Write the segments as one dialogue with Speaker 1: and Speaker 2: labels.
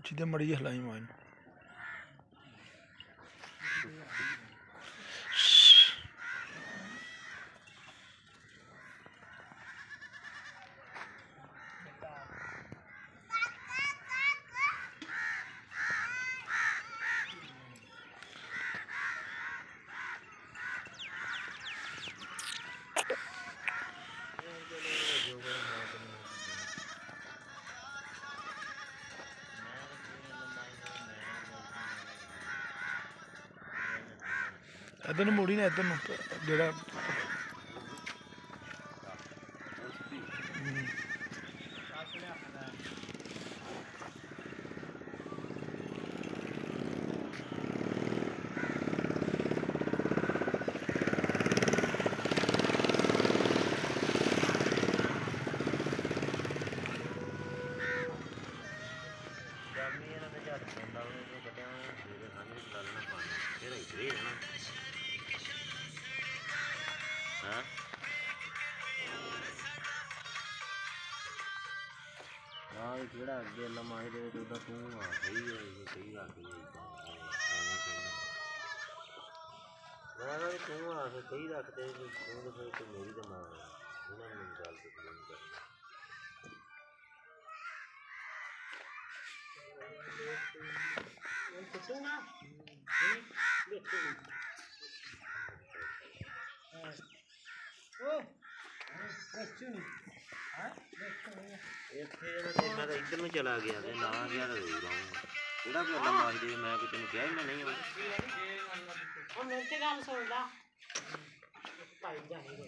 Speaker 1: ਉੱਚੀ ਤੇ ਮੜੀ ਹਲਾਈ ਮਾਰ इधर ਨੂੰ ਮੋੜੀ ਨਾ ਇਧਰ ਨੂੰ ਜਿਹੜਾ
Speaker 2: ਜਿਹੜਾ ਅੱਗੇ ਲੰਮਾ ਦੇ ਉਹਦਾ ਤੂੰ ਆ ਸਹੀ ਹੈ ਸਹੀ ਗੱਲ ਹੈ ਮੈਂ ਵੀ ਤੂੰ ਆ ਸਹੀ ਰੱਖਦੇ ਤੂੰ ਫਿਰ ਤੇ ਮੇਰੀ ਤਾਂ ਮਾਂ ਉਹਨਾਂ ਨੂੰ ਗੱਲ ਤੇ ਨਹੀਂ ਕਰਨੀ
Speaker 3: ਕਿਉਂ ਨਾ ਦੇਖੋ ਉਹ question
Speaker 2: ਇੱਥੇ ਮੈਂ ਤਾਂ ਇੱਧਰ ਨੂੰ ਚਲਾ ਗਿਆ ਤੇ ਨਾ ਗਿਆ ਤਾਂ ਜ਼ਰੂਰ ਆਊਂਗਾ ਜਿਹੜਾ ਕੋਈ ਅੱਲਾ ਮਾਰਦੇ ਮੈਂ ਕਿ ਤੈਨੂੰ ਕਿਹਾ ਹੀ ਮੈਂ ਨਹੀਂ ਆਉਣਾ
Speaker 3: ਉਹ ਮੇਰੇ ਤੇ ਗੱਲ ਸੁਣ ਲਾ ਭਾਈ ਜਾਈਏ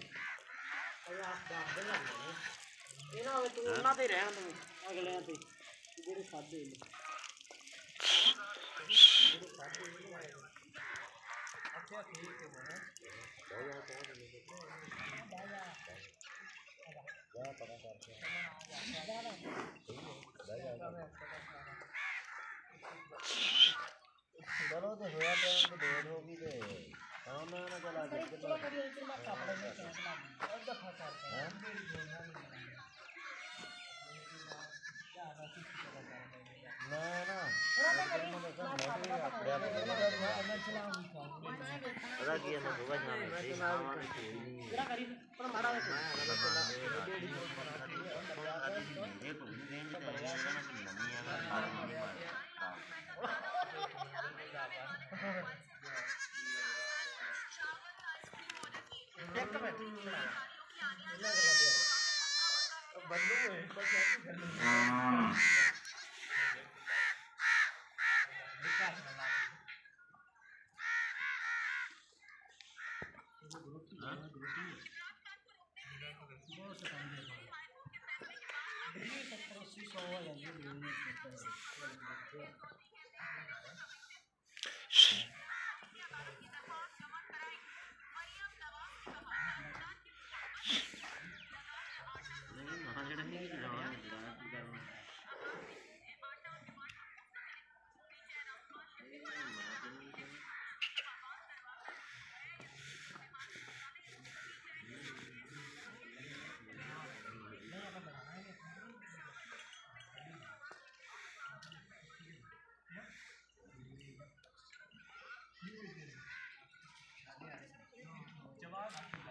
Speaker 3: ਅਰੇ ਆਪ ਦਾ ਬਣਾ ਲੈ ਇਹ ਨਾ ਹੋਵੇ ਤੂੰ ਉਹਨਾਂ ਤੇ ਰਹਿਣ ਤੂੰ ਅਗਲਿਆਂ ਤੇ ਜਿਹੜੇ ਸਾਦੇ ਨੇ ਅੱਛਾ ਠੀਕ ਹੈ ਮੈਂ ਜਾ ਪਤਾ ਕਰਕੇ चलो तो होया टाइम तो देर होगी तो हाँ मैं ना चला के चलो कभी एक बार कपड़े में कैसे और दफा करते हैं ना ना पता की है ना होगा जाना है जरा करीब पर मारा है एक मिनट बदलू है पर क्या करना है